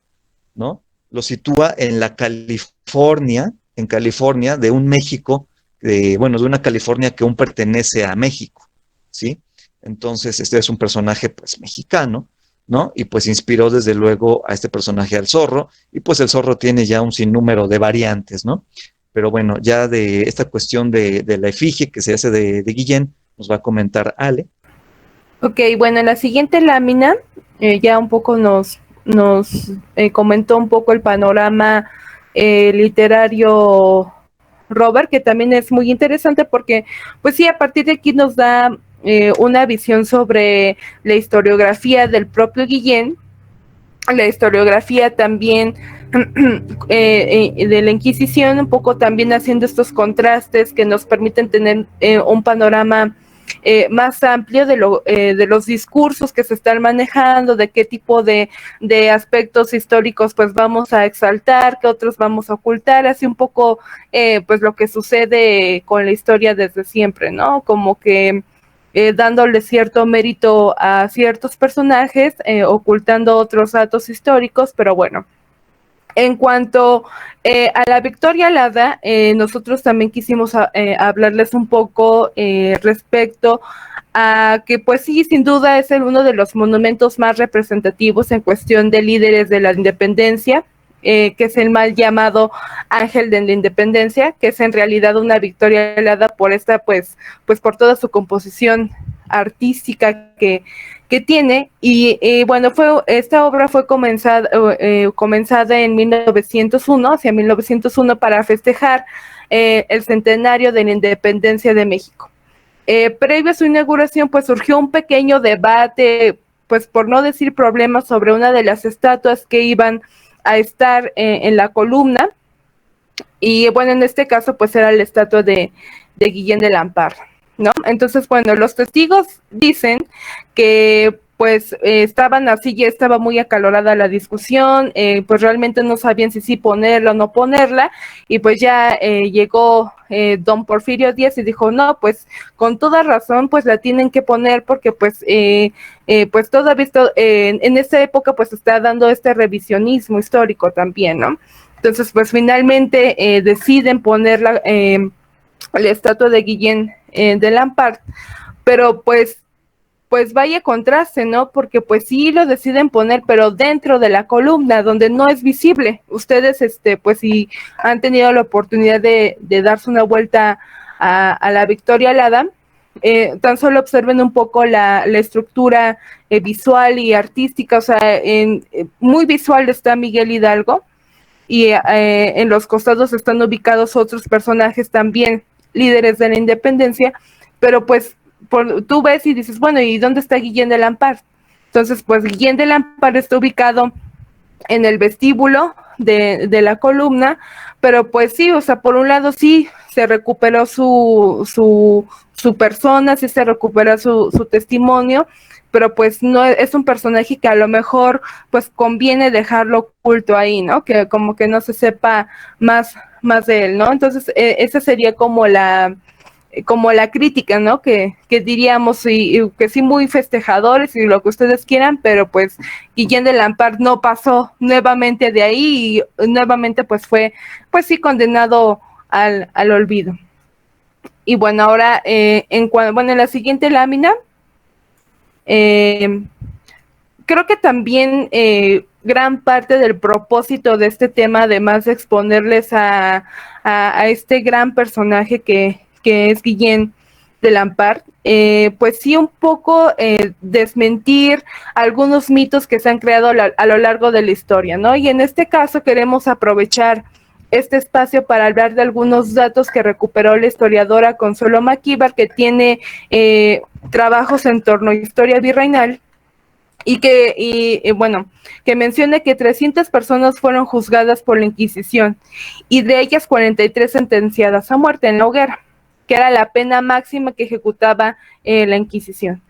¿no? Lo sitúa en California, de un México, de una California que aún pertenece a México, ¿sí? Entonces, este es un personaje, pues, mexicano, ¿no? Y pues inspiró desde luego a este personaje al Zorro, y pues el Zorro tiene ya un sinnúmero de variantes, ¿no? Pero bueno, ya de esta cuestión de la efigie que se hace de Guillén, nos va a comentar Ale. Ok, bueno, en la siguiente lámina ya un poco nos comentó un poco el panorama literario Robert, que también es muy interesante porque, pues sí, a partir de aquí nos da una visión sobre la historiografía del propio Guillén, la historiografía también de la Inquisición, un poco también haciendo estos contrastes que nos permiten tener un panorama más amplio de los discursos que se están manejando, de qué tipo de aspectos históricos pues vamos a exaltar, qué otros vamos a ocultar, así un poco pues lo que sucede con la historia desde siempre, ¿no? Como que dándole cierto mérito a ciertos personajes, ocultando otros datos históricos, pero bueno. En cuanto a la Victoria Alada, nosotros también quisimos hablarles un poco respecto a que pues sí, sin duda es uno de los monumentos más representativos en cuestión de líderes de la independencia, que es el mal llamado Ángel de la Independencia, que es en realidad una victoria alada por esta, pues por toda su composición artística que tiene, y bueno, esta obra fue comenzada en 1901, hacia 1901, para festejar el centenario de la independencia de México. Previo a su inauguración, pues surgió un pequeño debate, pues por no decir problemas, sobre una de las estatuas que iban a estar en la columna, y bueno, en este caso pues era la estatua de Guillén de Lampart, ¿no? Entonces, bueno, los testigos dicen que pues estaban así, ya estaba muy acalorada la discusión, pues realmente no sabían si sí ponerla o no ponerla, y pues ya llegó don Porfirio Díaz y dijo, no, pues con toda razón, pues la tienen que poner porque pues todavía en esta época pues está dando este revisionismo histórico también, ¿no? Entonces pues finalmente deciden poner la estatua de Guillén de Lampart, pero pues vaya contraste, ¿no? Porque pues sí lo deciden poner, pero dentro de la columna, donde no es visible. Ustedes, pues si han tenido la oportunidad de darse una vuelta a la Victoria Alada, tan solo observen un poco la estructura visual y artística, o sea, muy visual está Miguel Hidalgo, y en los costados están ubicados otros personajes también, líderes de la independencia, pero pues tú ves y dices, bueno, ¿y dónde está Guillén de Lampart? Entonces, pues Guillén de Lampart está ubicado en el vestíbulo de la columna, pero pues sí, o sea, por un lado sí se recuperó su persona, sí se recupera su testimonio, pero pues no es un personaje que a lo mejor pues conviene dejarlo oculto ahí, ¿no? Que como que no se sepa más de él, ¿no? Entonces, esa sería como la crítica, ¿no? Que diríamos, y que sí muy festejadores y lo que ustedes quieran, pero pues Guillén de Lampart no pasó nuevamente de ahí y nuevamente pues fue, pues sí, condenado al olvido. Y bueno, ahora en la siguiente lámina, creo que también gran parte del propósito de este tema, además de exponerles a este gran personaje que es Guillén de Lampart, pues sí un poco desmentir algunos mitos que se han creado a lo largo de la historia, ¿no? Y en este caso queremos aprovechar este espacio para hablar de algunos datos que recuperó la historiadora Consuelo Maquíbar, que tiene trabajos en torno a historia virreinal, bueno, que menciona que 300 personas fueron juzgadas por la Inquisición y de ellas 43 sentenciadas a muerte en la hoguera, que era la pena máxima que ejecutaba la Inquisición.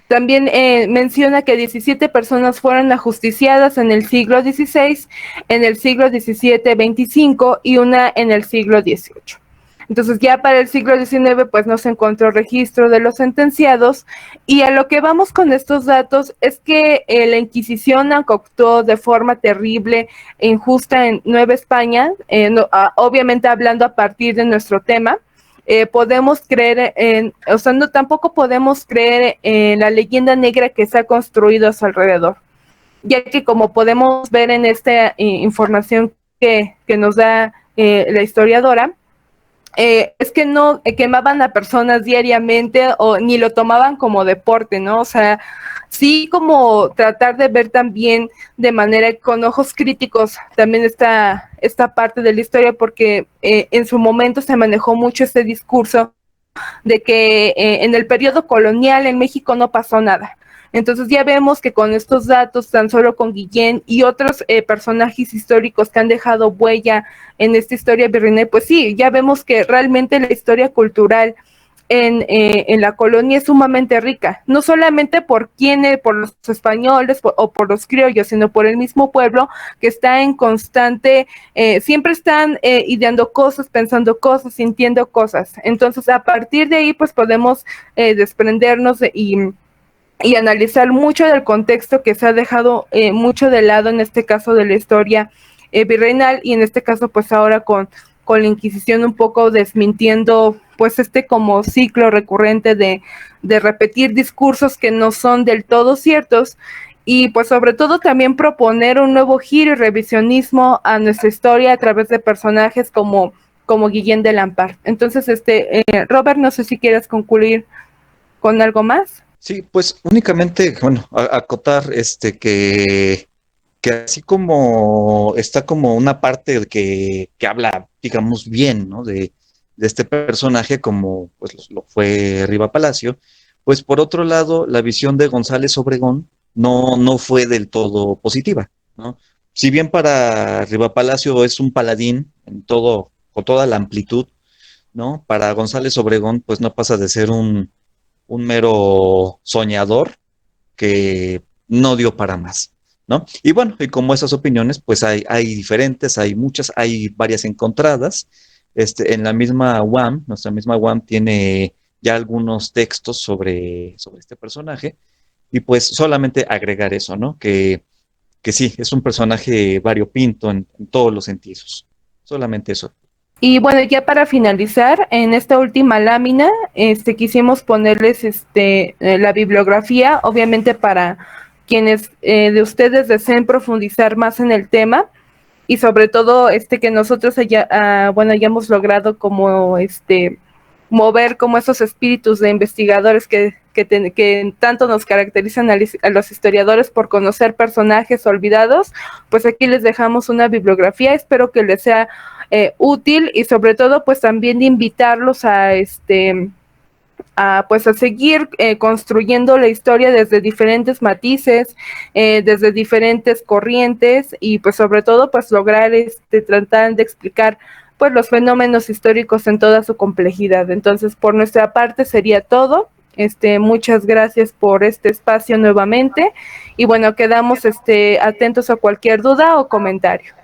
También menciona que 17 personas fueron ajusticiadas en el siglo XVI, en el siglo XVII, 25 y una en el siglo XVIII. Entonces ya para el siglo XIX pues no se encontró registro de los sentenciados, y a lo que vamos con estos datos es que la Inquisición actuó de forma terrible e injusta en Nueva España, obviamente hablando a partir de nuestro tema. Podemos creer tampoco podemos creer en la leyenda negra que se ha construido a su alrededor, ya que como podemos ver en esta información que nos da la historiadora, es que no quemaban a personas diariamente o ni lo tomaban como deporte, ¿no? O sea, sí como tratar de ver también de manera con ojos críticos también esta parte de la historia, porque en su momento se manejó mucho este discurso de que en el periodo colonial en México no pasó nada. Entonces ya vemos que con estos datos, tan solo con Guillén y otros personajes históricos que han dejado huella en esta historia virreinal, pues sí, ya vemos que realmente la historia cultural en la colonia es sumamente rica, no solamente por los españoles o por los criollos, sino por el mismo pueblo que está en constante, siempre están ideando cosas, pensando cosas, sintiendo cosas. Entonces, a partir de ahí, pues podemos desprendernos y analizar mucho del contexto que se ha dejado mucho de lado en este caso de la historia virreinal, y en este caso pues ahora con la Inquisición un poco desmintiendo pues como ciclo recurrente de repetir discursos que no son del todo ciertos, y pues sobre todo también proponer un nuevo giro y revisionismo a nuestra historia a través de personajes como Guillén de Lampart. Entonces, Robert, no sé si quieres concluir con algo más. Sí, pues únicamente, bueno, acotar que así como está como una parte que habla, digamos, bien, ¿no? De este personaje, como pues lo fue Riva Palacio, pues por otro lado, la visión de González Obregón no fue del todo positiva, ¿no? Si bien para Riva Palacio es un paladín con toda la amplitud, ¿no? Para González Obregón, pues no pasa de ser un mero soñador, que no dio para más, ¿no? Y bueno, y como esas opiniones, pues hay diferentes, hay muchas, hay varias encontradas. En la misma UAM, nuestra misma UAM tiene ya algunos textos sobre este personaje, y pues solamente agregar eso, ¿no? Que sí, es un personaje variopinto en todos los sentidos. Solamente eso. Y bueno, ya para finalizar, en esta última lámina, quisimos ponerles la bibliografía, obviamente para quienes de ustedes deseen profundizar más en el tema, y sobre todo que nosotros hayamos logrado como mover como esos espíritus de investigadores que tanto nos caracterizan a los historiadores por conocer personajes olvidados. Pues aquí les dejamos una bibliografía, espero que les sea útil, y sobre todo pues también de invitarlos a seguir construyendo la historia desde diferentes matices, desde diferentes corrientes, y pues sobre todo pues lograr tratar de explicar pues los fenómenos históricos en toda su complejidad. Entonces, por nuestra parte sería todo. Muchas gracias por este espacio nuevamente, y bueno, quedamos atentos a cualquier duda o comentario.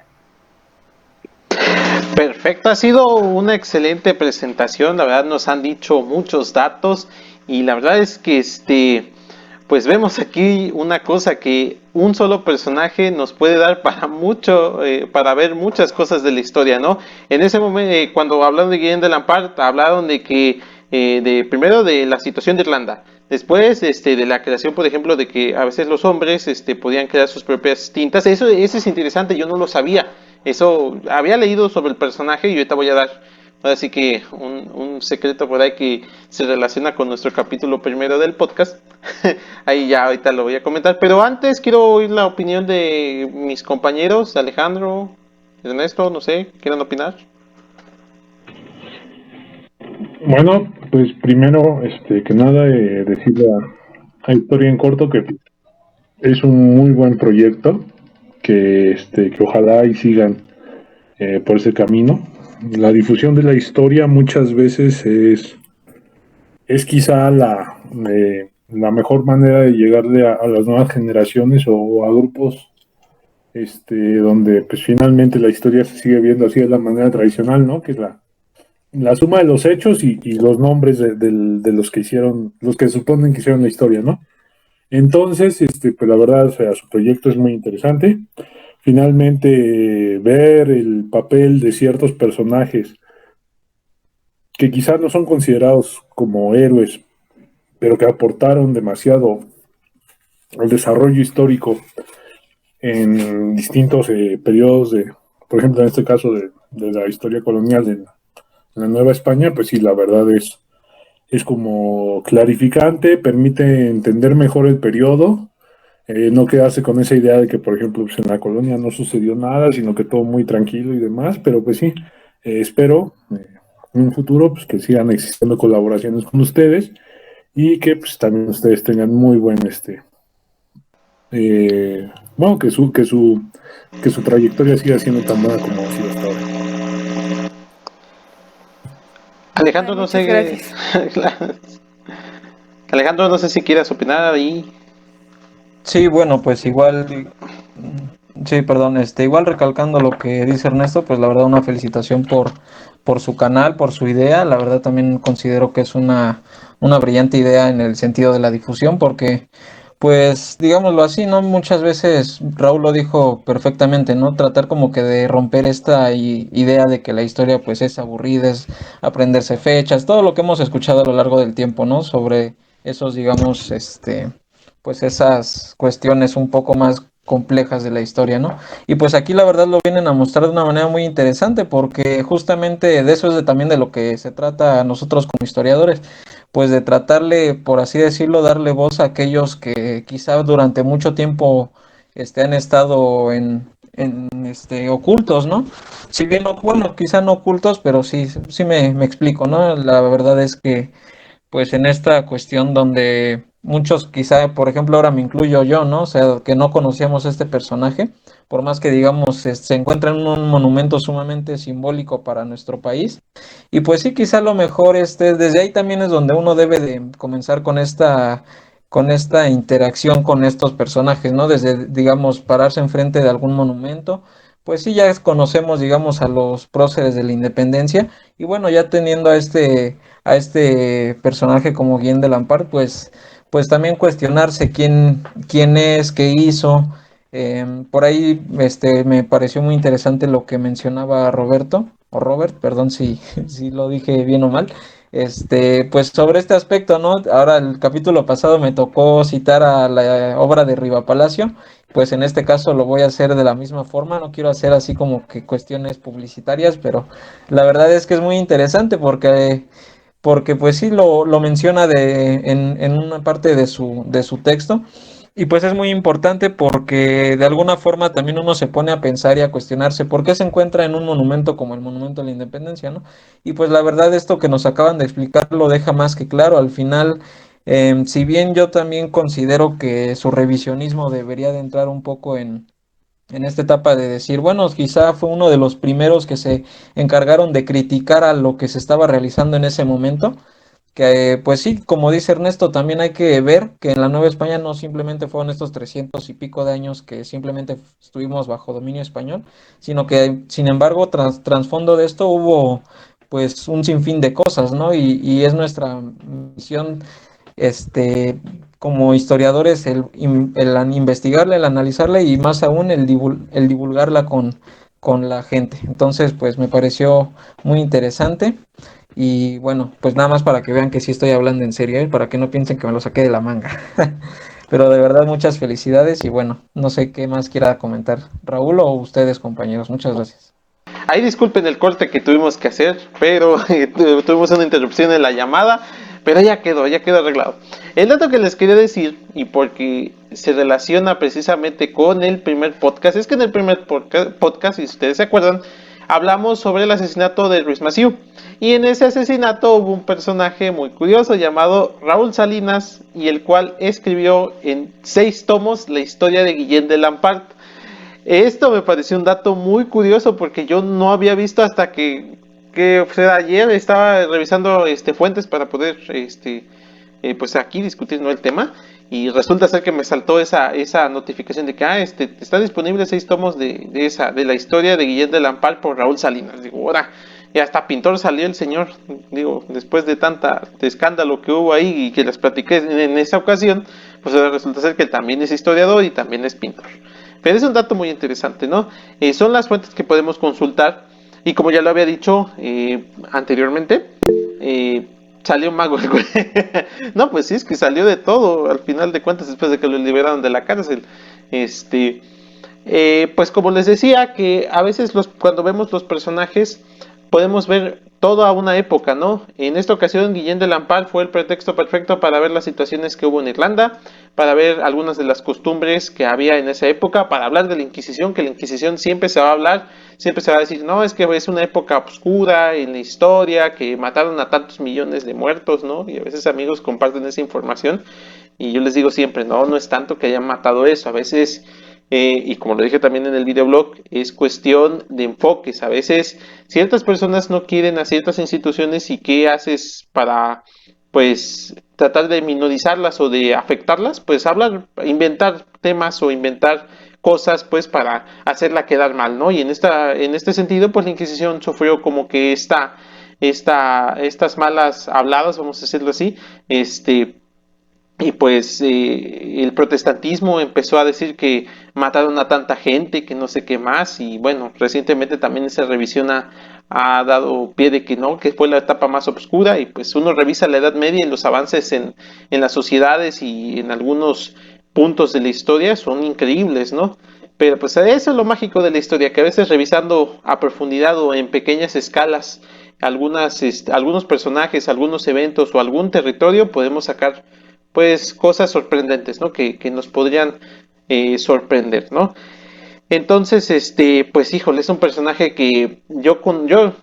Perfecto, ha sido una excelente presentación, la verdad nos han dicho muchos datos, y la verdad es que pues vemos aquí una cosa, que un solo personaje nos puede dar para mucho, para ver muchas cosas de la historia, ¿no? En ese momento, cuando hablaron de Guillem de Lampart, hablaron de que, primero de la situación de Irlanda, después de la creación, por ejemplo, de que a veces los hombres podían crear sus propias tintas. Eso es interesante, yo no lo sabía. Eso había leído sobre el personaje, y ahorita voy a dar así que un secreto por ahí que se relaciona con nuestro capítulo primero del podcast. Ahí ya ahorita lo voy a comentar, pero antes quiero oír la opinión de mis compañeros, Alejandro, Ernesto, no sé, ¿quieren opinar? Bueno, pues primero, que nada, decir a Historia en Corto que es un muy buen proyecto, que ojalá y sigan por ese camino. La difusión de la historia muchas veces es quizá la mejor manera de llegarle a las nuevas generaciones o a grupos donde pues finalmente la historia se sigue viendo así de la manera tradicional, ¿no? Que es la suma de los hechos y los nombres de los que hicieron, los que suponen que hicieron la historia, ¿no? Entonces, pues la verdad, o sea, su proyecto es muy interesante. Finalmente, ver el papel de ciertos personajes que quizás no son considerados como héroes, pero que aportaron demasiado al desarrollo histórico en distintos periodos por ejemplo, en este caso de la historia colonial de la Nueva España, pues sí, la verdad es como clarificante, permite entender mejor el periodo, no quedarse con esa idea de que, por ejemplo, pues en la colonia no sucedió nada, sino que todo muy tranquilo y demás, pero pues sí, espero en un futuro pues que sigan existiendo colaboraciones con ustedes, y que pues también ustedes tengan muy buen bueno, que su trayectoria siga siendo tan buena como ha sido hasta ahora. Alejandro, no Muchas sé, gracias. Alejandro, no sé si quieras opinar ahí. Sí, bueno, pues igual, sí, perdón, igual recalcando lo que dice Ernesto, pues la verdad una felicitación por su canal, por su idea. La verdad también considero que es una brillante idea en el sentido de la difusión, porque pues digámoslo así, ¿no? Muchas veces Raúl lo dijo perfectamente, ¿no? Tratar como que de romper esta idea de que la historia pues es aburrida, es aprenderse fechas, todo lo que hemos escuchado a lo largo del tiempo, ¿no? Sobre esos, digamos, pues esas cuestiones un poco más complejas de la historia, ¿no? Y pues aquí la verdad lo vienen a mostrar de una manera muy interesante, porque justamente de eso es también de lo que se trata a nosotros como historiadores, pues de tratarle, por así decirlo, darle voz a aquellos que quizá durante mucho tiempo han estado en ocultos, ¿no? Si bien, bueno, quizá no ocultos, pero sí me explico, ¿no? La verdad es que pues en esta cuestión donde muchos quizá, por ejemplo, ahora me incluyo yo, ¿no? O sea, que no conocíamos este personaje, por más que digamos se encuentra en un monumento sumamente simbólico para nuestro país. Y pues sí, quizá lo mejor desde ahí también es donde uno debe de comenzar con esta con esta interacción con estos personajes, ¿no? Desde, digamos, pararse enfrente de algún monumento, pues sí, ya conocemos, digamos, a los próceres de la independencia, y bueno, ya teniendo a este personaje como Guillén de Lampard, pues también cuestionarse quién es, qué hizo. Por ahí me pareció muy interesante lo que mencionaba Roberto, o Robert, perdón si, si lo dije bien o mal, pues sobre este aspecto, ¿no? Ahora el capítulo pasado me tocó citar a la obra de Riva Palacio, pues en este caso lo voy a hacer de la misma forma, no quiero hacer así como que cuestiones publicitarias, pero la verdad es que es muy interesante porque pues sí lo menciona en una parte de su texto. Y pues es muy importante porque de alguna forma también uno se pone a pensar y a cuestionarse por qué se encuentra en un monumento como el Monumento a la Independencia, ¿no? Y pues la verdad esto que nos acaban de explicar lo deja más que claro. Al final, si bien yo también considero que su revisionismo debería de entrar un poco en esta etapa de decir, bueno, quizá fue uno de los primeros que se encargaron de criticar a lo que se estaba realizando en ese momento, que pues sí, como dice Ernesto, también hay que ver que en la Nueva España no simplemente fueron estos 300 y pico de años que simplemente estuvimos bajo dominio español, sino que sin embargo trasfondo de esto hubo pues un sinfín de cosas, ¿no? Y es nuestra misión este, como historiadores el investigarla, el analizarla y más aún el divulgarla con la gente. Entonces, pues me pareció muy interesante. Y bueno, pues nada más para que vean que sí estoy hablando en serio, ¿eh? Para que no piensen que me lo saqué de la manga. Pero de verdad, muchas felicidades y bueno, no sé qué más quiera comentar Raúl o ustedes, compañeros. Muchas gracias. Ahí disculpen el corte que tuvimos que hacer, pero tuvimos una interrupción en la llamada, pero ya quedó arreglado. El dato que les quería decir, y porque se relaciona precisamente con el primer podcast, es que en el primer podcast, si ustedes se acuerdan, hablamos sobre el asesinato de Ruiz Massieu. Y en ese asesinato hubo un personaje muy curioso llamado Raúl Salinas, y el cual escribió en 6 tomos la historia de Guillén de Lampard. Esto me pareció un dato muy curioso porque yo no había visto hasta que fue ayer, estaba revisando fuentes para poder pues aquí discutir, ¿no?, el tema, y resulta ser que me saltó esa notificación de que está disponible 6 tomos de la historia de Guillén de Lampard por Raúl Salinas. Digo, ahora, y hasta pintor salió el señor, digo, después de de escándalo que hubo ahí y que les platiqué en esa ocasión, pues ahora resulta ser que él también es historiador y también es pintor. Pero es un dato muy interesante, ¿no? Son las fuentes que podemos consultar, y como ya lo había dicho anteriormente, salió mago el güey. No, pues sí, es que salió de todo, al final de cuentas, después de que lo liberaron de la cárcel. Pues como les decía, que a veces cuando vemos los personajes podemos ver toda una época, ¿no? En esta ocasión, Guillén de Lampard fue el pretexto perfecto para ver las situaciones que hubo en Irlanda, para ver algunas de las costumbres que había en esa época, para hablar de la Inquisición, que la Inquisición siempre se va a hablar, siempre se va a decir, no, es que es una época oscura en la historia, que mataron a tantos millones de muertos, ¿no? Y a veces amigos comparten esa información, y yo les digo siempre, no, no es tanto que hayan matado eso, a veces y como lo dije también en el videoblog, es cuestión de enfoques. A veces ciertas personas no quieren a ciertas instituciones, y ¿qué haces para, pues, tratar de minorizarlas o de afectarlas? Pues hablar, inventar temas o inventar cosas, pues, para hacerla quedar mal, ¿no? Y en este sentido, pues la Inquisición sufrió como que estas malas habladas, vamos a decirlo así, y pues el protestantismo empezó a decir que mataron a tanta gente, que no sé qué más, y bueno, recientemente también esa revisión ha dado pie de que no, que fue la etapa más oscura, y pues uno revisa la Edad Media y los avances en las sociedades y en algunos puntos de la historia son increíbles, ¿no? Pero pues eso es lo mágico de la historia, que a veces revisando a profundidad o en pequeñas escalas algunos personajes, algunos eventos o algún territorio, podemos sacar pues cosas sorprendentes, ¿no? Que nos podrían sorprender, ¿no? Entonces, pues híjole, es un personaje que yo,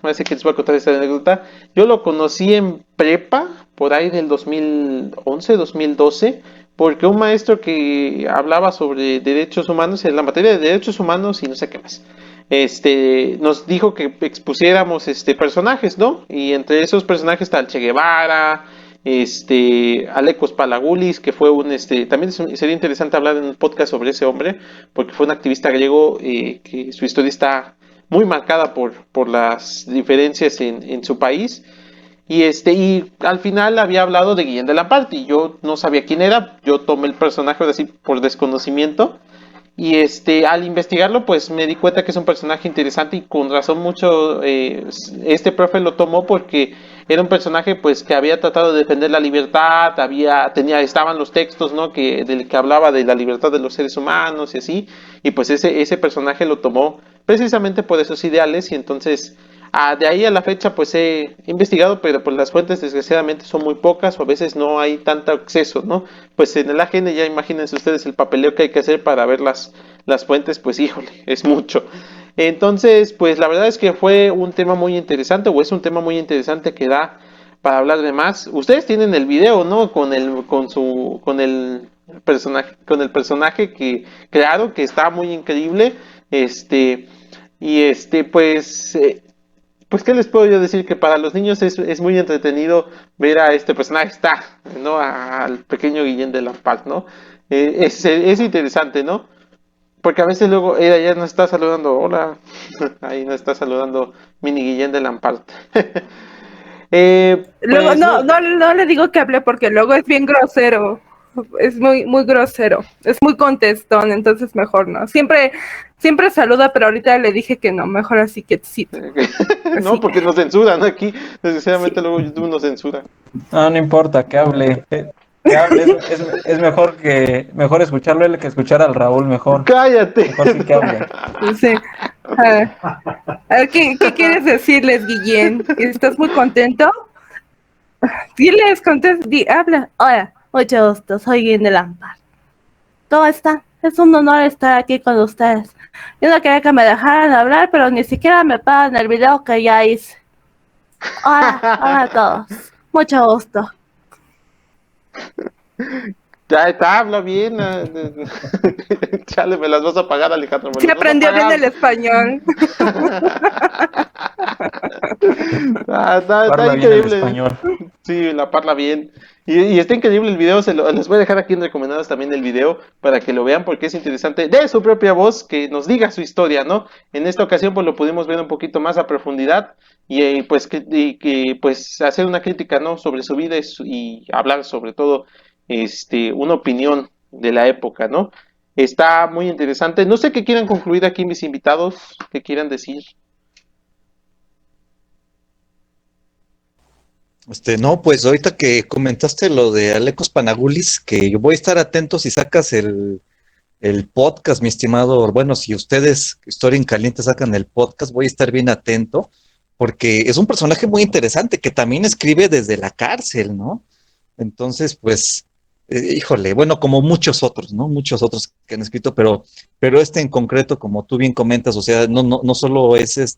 así que les voy a contar esta anécdota, yo lo conocí en prepa, por ahí del 2011, 2012, porque un maestro que hablaba sobre derechos humanos, en la materia de derechos humanos y no sé qué más, nos dijo que expusiéramos, personajes, ¿no? Y entre esos personajes está el Che Guevara, Alekos Palagoulis, que fue también sería interesante hablar en un podcast sobre ese hombre, porque fue un activista griego que su historia está muy marcada por las diferencias en su país. Y al final había hablado de Guillén de la Parte, y yo no sabía quién era, yo tomé el personaje así por desconocimiento, y al investigarlo, pues me di cuenta que es un personaje interesante y con razón mucho este profe lo tomó porque era un personaje pues que había tratado de defender la libertad, estaban los textos, ¿no? Del que hablaba de la libertad de los seres humanos y así, y pues ese personaje lo tomó precisamente por esos ideales y entonces de ahí a la fecha pues he investigado, pero pues las fuentes desgraciadamente son muy pocas o a veces no hay tanto acceso, ¿no? Pues en el AGN ya imagínense ustedes el papeleo que hay que hacer para ver las fuentes, pues híjole, es mucho. Entonces, pues la verdad es que fue un tema muy interesante, o es un tema muy interesante que da para hablar de más. Ustedes tienen el video, ¿no? Con el personaje que crearon, que está muy increíble. Pues, ¿qué les puedo yo decir? Que para los niños es muy entretenido ver a este personaje, ¿no? Al pequeño Guillén de Lampard, ¿no? Es interesante, ¿no? Porque a veces luego ella ya nos está saludando, hola, ahí nos está saludando Mini Guillén de Lampard. Luego, Pues, no le digo que hable porque luego es bien grosero. Es muy, muy grosero. Es muy contestón, entonces mejor no. Siempre saluda, pero ahorita le dije que no, mejor así que sí. no, porque nos censuran aquí. Desgraciadamente Sí. luego YouTube nos censura. No importa, que hable. Que hable, es mejor escucharlo él que escuchar al Raúl, mejor. ¡Cállate! Mejor sí que hable. Sí. A ver, ¿qué quieres decirles, Guillén? ¿Estás muy contento? Diles, habla. Hola, mucho gusto, soy Guillén de Lampard. ¿Cómo están? Es un honor estar aquí con ustedes. Yo no quería que me dejaran hablar, pero ni siquiera me pagan el video que ya hice. Hola a todos. Mucho gusto. Ya está, habla bien. Chale, me las vas a pagar, Alejandro. Sí aprendió bien el español. Está Parla bien el increíble. español. Sí, la parla bien. Y está increíble el video, les voy a dejar aquí en recomendados también el video para que lo vean porque es interesante de su propia voz que nos diga su historia, ¿no? En esta ocasión pues lo pudimos ver un poquito más a profundidad y pues pues hacer una crítica, ¿no? Sobre su vida y hablar sobre todo una opinión de la época, ¿no? Está muy interesante. No sé qué quieran concluir aquí mis invitados, qué quieran decir. No, pues ahorita que comentaste lo de Alekos Panagoulis, que yo voy a estar atento si sacas el podcast, mi estimado. Bueno, si ustedes, Historia en Caliente, sacan el podcast, voy a estar bien atento, porque es un personaje muy interesante que también escribe desde la cárcel, ¿no? Entonces, pues, híjole, bueno, como muchos otros, ¿no? Muchos otros que han escrito, pero este en concreto, como tú bien comentas, o sea, no solo es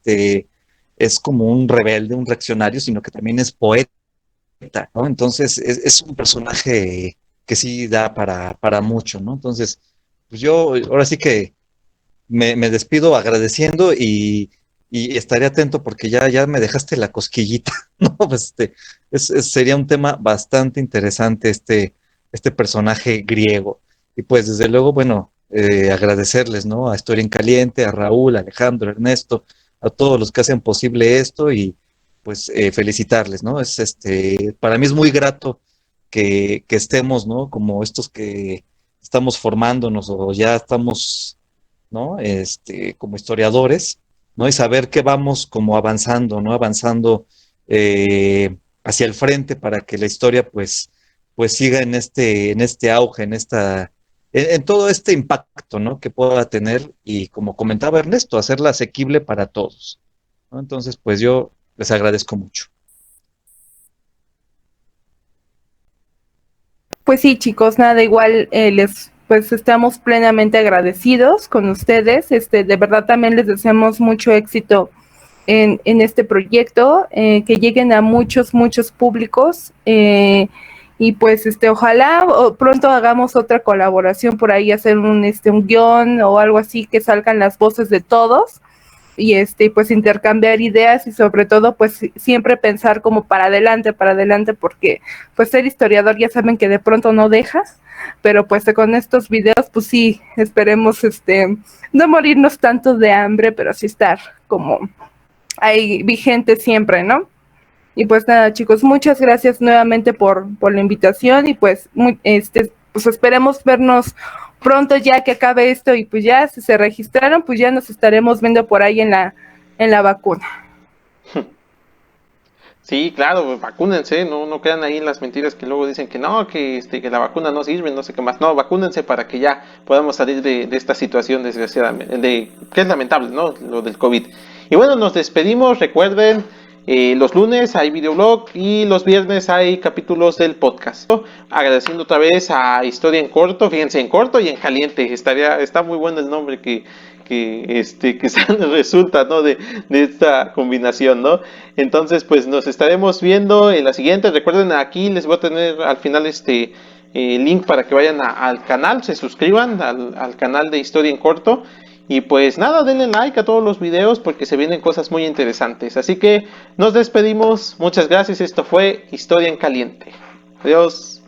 como un rebelde, un reaccionario, sino que también es poeta, ¿no? Entonces, es un personaje que sí da para mucho, ¿no? Entonces, pues yo ahora sí que me despido agradeciendo y estaré atento porque ya me dejaste la cosquillita, ¿no? Pues sería un tema bastante interesante este personaje griego. Y pues desde luego, bueno, agradecerles, ¿no? A Historia en Caliente, a Raúl, a Alejandro, Ernesto, a todos los que hacen posible esto y pues felicitarles, ¿no? Para mí es muy grato que estemos, ¿no? Como estos que estamos formándonos o ya estamos, ¿no? Como historiadores, ¿no? Y saber que vamos como avanzando, ¿no? Avanzando hacia el frente para que la historia, pues siga en este auge, en todo este impacto, ¿no? Que pueda tener y como comentaba Ernesto, hacerla asequible para todos, ¿no? Entonces, pues yo les agradezco mucho. Pues sí, chicos, nada, igual pues estamos plenamente agradecidos con ustedes. De verdad también les deseamos mucho éxito en este proyecto, que lleguen a muchos públicos, y pues ojalá pronto hagamos otra colaboración por ahí, hacer un guión o algo así que salgan las voces de todos y pues intercambiar ideas y sobre todo pues siempre pensar como para adelante, porque pues ser historiador ya saben que de pronto no deja, pero pues con estos videos pues sí, esperemos no morirnos tanto de hambre, pero sí estar como ahí vigente siempre, ¿no? Y pues nada, chicos, muchas gracias nuevamente por la invitación y pues pues esperemos vernos pronto ya que acabe esto y pues ya si se registraron, pues ya nos estaremos viendo por ahí en la vacuna. Sí, claro, vacúnense, no quedan ahí las mentiras que luego dicen que no, que la vacuna no sirve, no sé qué más. No, vacúnense para que ya podamos salir de esta situación desgraciadamente, que es lamentable, ¿no? Lo del COVID. Y bueno, nos despedimos, recuerden, los lunes hay videoblog y los viernes hay capítulos del podcast. Agradeciendo otra vez a Historia en Corto, fíjense, en corto y en caliente, está muy bueno el nombre que resulta, ¿no? de esta combinación, ¿no? Entonces, pues nos estaremos viendo en la siguiente. Recuerden, aquí les voy a tener al final link para que vayan al canal, se suscriban al canal de Historia en Corto. Y pues nada, denle like a todos los videos porque se vienen cosas muy interesantes. Así que nos despedimos. Muchas gracias. Esto fue Historia en Caliente. Adiós.